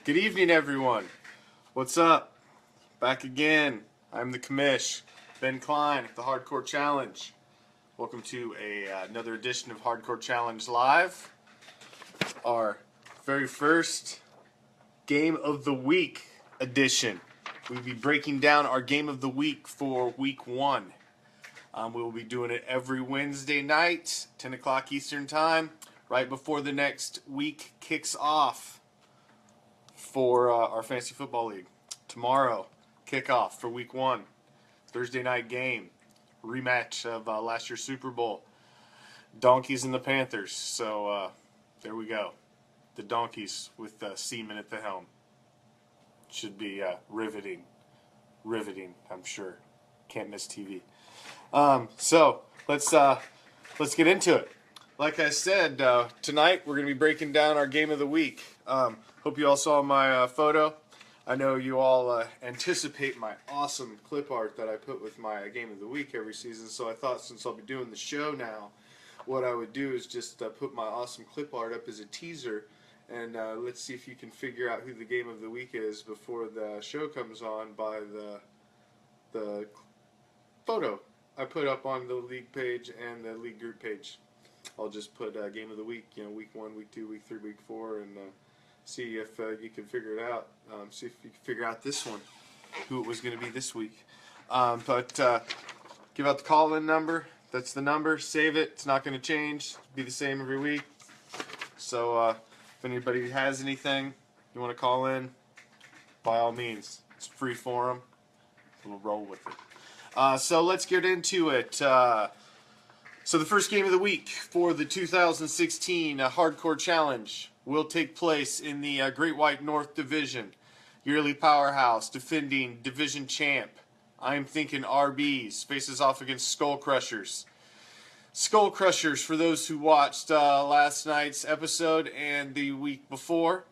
Good evening, everyone. What's up? Back again. I'm the commish, Ben Klein of the Hardcore Challenge. Welcome to another edition of Hardcore Challenge Live. Our very first Game of the Week edition. We'll be breaking down our Game of the Week for Week 1. We will be doing it every Wednesday night, 10 o'clock Eastern Time, right before the next week kicks off for our Fantasy Football League. Tomorrow, kickoff for Week 1, Thursday night game, rematch of last year's Super Bowl, Donkeys and the Panthers. So there we go. The Donkeys with Seaman at the helm. Should be riveting, I'm sure. Can't miss TV. So let's get into it. Like I said, tonight we're going to be breaking down our Game of the Week. Hope you all saw my photo. I know you all anticipate my awesome clip art that I put with my Game of the Week every season, so I thought since I'll be doing the show now, what I would do is just put my awesome clip art up as a teaser, and let's see if you can figure out who the Game of the Week is before the show comes on by the photo I put up on the league page and the league group page. I'll just put Game of the Week, Week 1, Week 2, Week 3, Week 4, and see if you can figure it out. See if you can figure out this one, who it was going to be this week. But give out the call-in number. That's the number. Save it. It's not going to change. It'll be the same every week. So if anybody has anything you want to call in, by all means, it's free for them. We'll roll with it. So let's get into it. So the first game of the week for the 2016 Hardcore Challenge will take place in the Great White North Division. Yearly powerhouse, defending division champ. I'm thinking RBs, faces off against Skull Crushers. Skull Crushers, for those who watched last night's episode and the week before,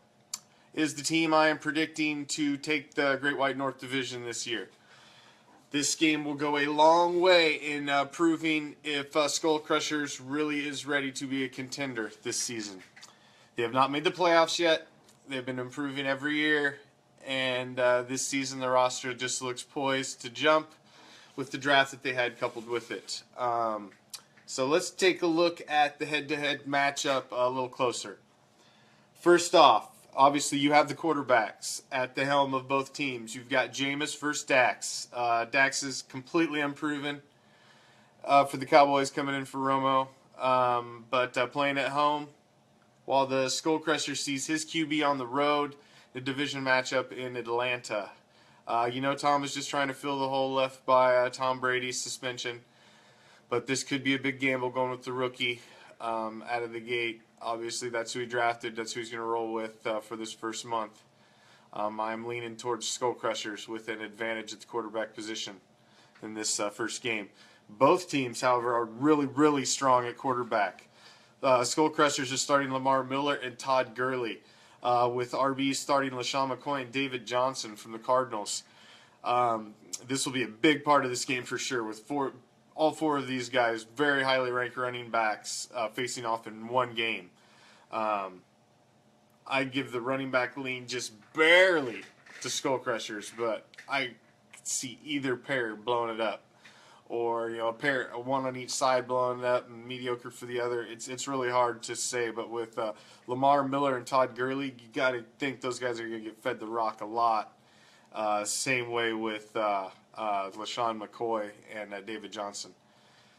is the team I am predicting to take the Great White North Division this year. This game will go a long way in proving if Skull Crushers really is ready to be a contender this season. They have not made the playoffs yet. They've been improving every year. And this season the roster just looks poised to jump with the draft that they had coupled with it. So let's take a look at the head-to-head matchup a little closer. First off, obviously, you have the quarterbacks at the helm of both teams. You've got Jameis versus Dax. Dax is completely unproven for the Cowboys coming in for Romo. But playing at home, while the Skull Crusher sees his QB on the road, the division matchup in Atlanta. Tom is just trying to fill the hole left by Tom Brady's suspension. But this could be a big gamble going with the rookie out of the gate. Obviously, that's who he drafted. That's who he's going to roll with for this first month. I'm leaning towards Skull Crushers with an advantage at the quarterback position in this first game. Both teams, however, are really, really strong at quarterback. Skull Crushers are starting Lamar Miller and Todd Gurley, with RBs starting LaShawn McCoy and David Johnson from the Cardinals. This will be a big part of this game for sure, with all four of these guys, very highly ranked running backs, facing off in one game. I give the running back lean just barely to Skull Crushers, but I could see either pair blowing it up, or one on each side blowing it up and mediocre for the other. It's really hard to say, but with Lamar Miller and Todd Gurley, you got to think those guys are going to get fed the rock a lot. Same way with LaShawn McCoy and David Johnson.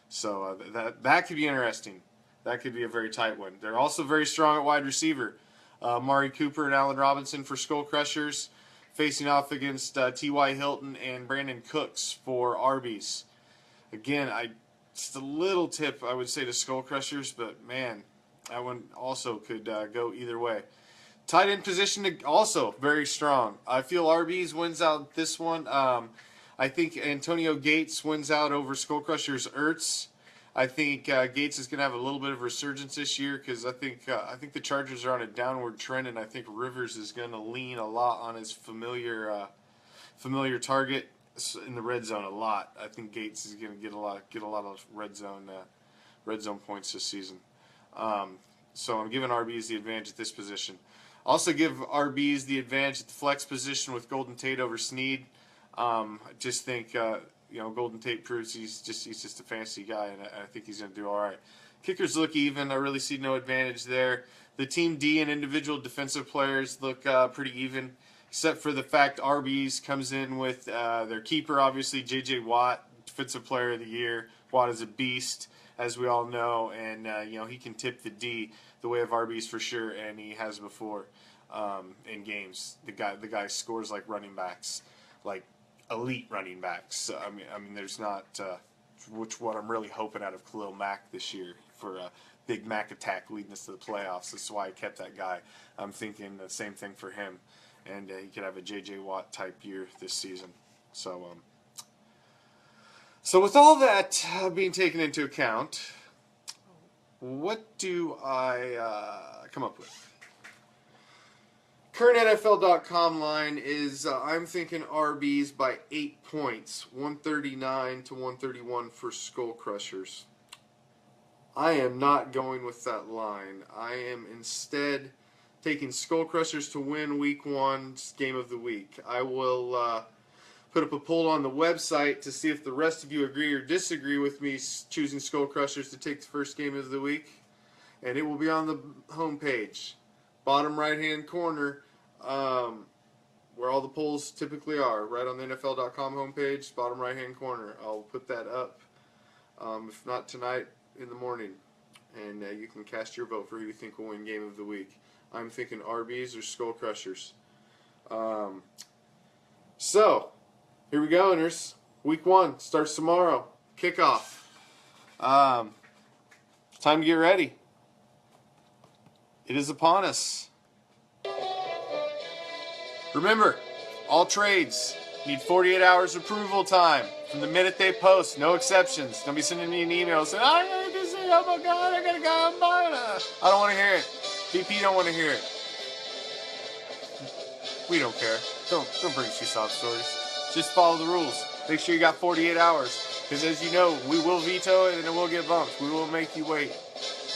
So that could be interesting. That could be a very tight one. They're also very strong at wide receiver. Mari Cooper and Allen Robinson for Skull Crushers, facing off against T.Y. Hilton and Brandon Cooks for Arby's. Again, just a little tip I would say to Skull Crushers, but man, that one also could go either way. Tight end position also very strong. I feel Arby's wins out this one. I think Antonio Gates wins out over Skull Crushers Ertz. I think Gates is going to have a little bit of resurgence this year because I think the Chargers are on a downward trend, and I think Rivers is going to lean a lot on his familiar target in the red zone a lot. I think Gates is going to get a lot of red zone points this season. So I'm giving RBs the advantage at this position. Also give RBs the advantage at the flex position with Golden Tate over Snead. I just think Golden Tate proves he's just a fancy guy, and I think he's going to do all right. Kickers look even. I really see no advantage there. The team D and individual defensive players look pretty even, except for the fact RBs comes in with their keeper, obviously, J.J. Watt, Defensive Player of the Year. Watt is a beast, as we all know, and he can tip the D the way of RBs for sure, and he has before in games. The guy scores like running backs, like elite running backs. I mean, there's not what I'm really hoping out of Khalil Mack this year for a big Mack attack leading us to the playoffs. That's why I kept that guy. I'm thinking the same thing for him, and he could have a J.J. Watt type year this season. So with all that being taken into account, what do I come up with? Current NFL.com line is I'm thinking RBs by 8 points, 139 to 131 for Skull Crushers. I am not going with that line. I am instead taking Skull Crushers to win Week 1's Game of the Week. I will put up a poll on the website to see if the rest of you agree or disagree with me choosing Skull Crushers to take the first game of the week. And it will be on the homepage, bottom right-hand corner, where all the polls typically are, right on the NFL.com homepage, bottom right-hand corner. I'll put that up, if not tonight, in the morning. And you can cast your vote for who you think will win Game of the Week. I'm thinking RBs or Skull Crushers. So, here we go, Inners. Week 1 starts tomorrow. Kickoff. Time to get ready. It is upon us. Remember, all trades need 48 hours approval time from the minute they post. No exceptions. Don't be sending me an email saying, I gotta do this, oh my God, I gotta go, I'm buying it. I don't want to hear it. VP don't want to hear it. We don't care. Don't bring us your sob stories. Just follow the rules. Make sure you got 48 hours. Because as you know, we will veto it and it will get bumped. We will make you wait.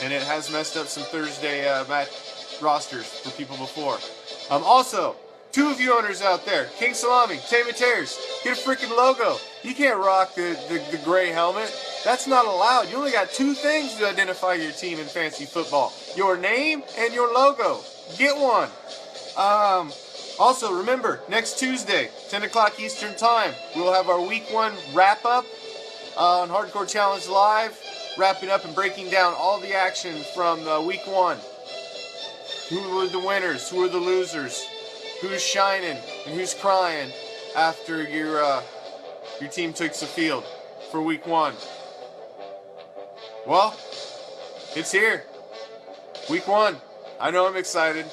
And it has messed up some Thursday match rosters for people before. Also, 2 of you owners out there, King Salami, Tame Tears, get a freaking logo. You can't rock the gray helmet. That's not allowed. You only got 2 things to identify your team in fantasy football. Your name and your logo. Get one. Also, remember, next Tuesday, 10 o'clock Eastern Time, we'll have our Week 1 wrap-up on Hardcore Challenge Live, wrapping up and breaking down all the action from Week 1. Who were the winners? Who were the losers? Who's shining and who's crying after your team takes the field for Week 1? Well, it's here. Week 1. I know I'm excited.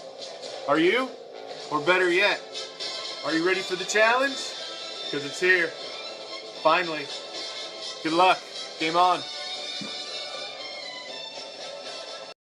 Are you? Or better yet, are you ready for the challenge? Because it's here. Finally. Good luck. Game on.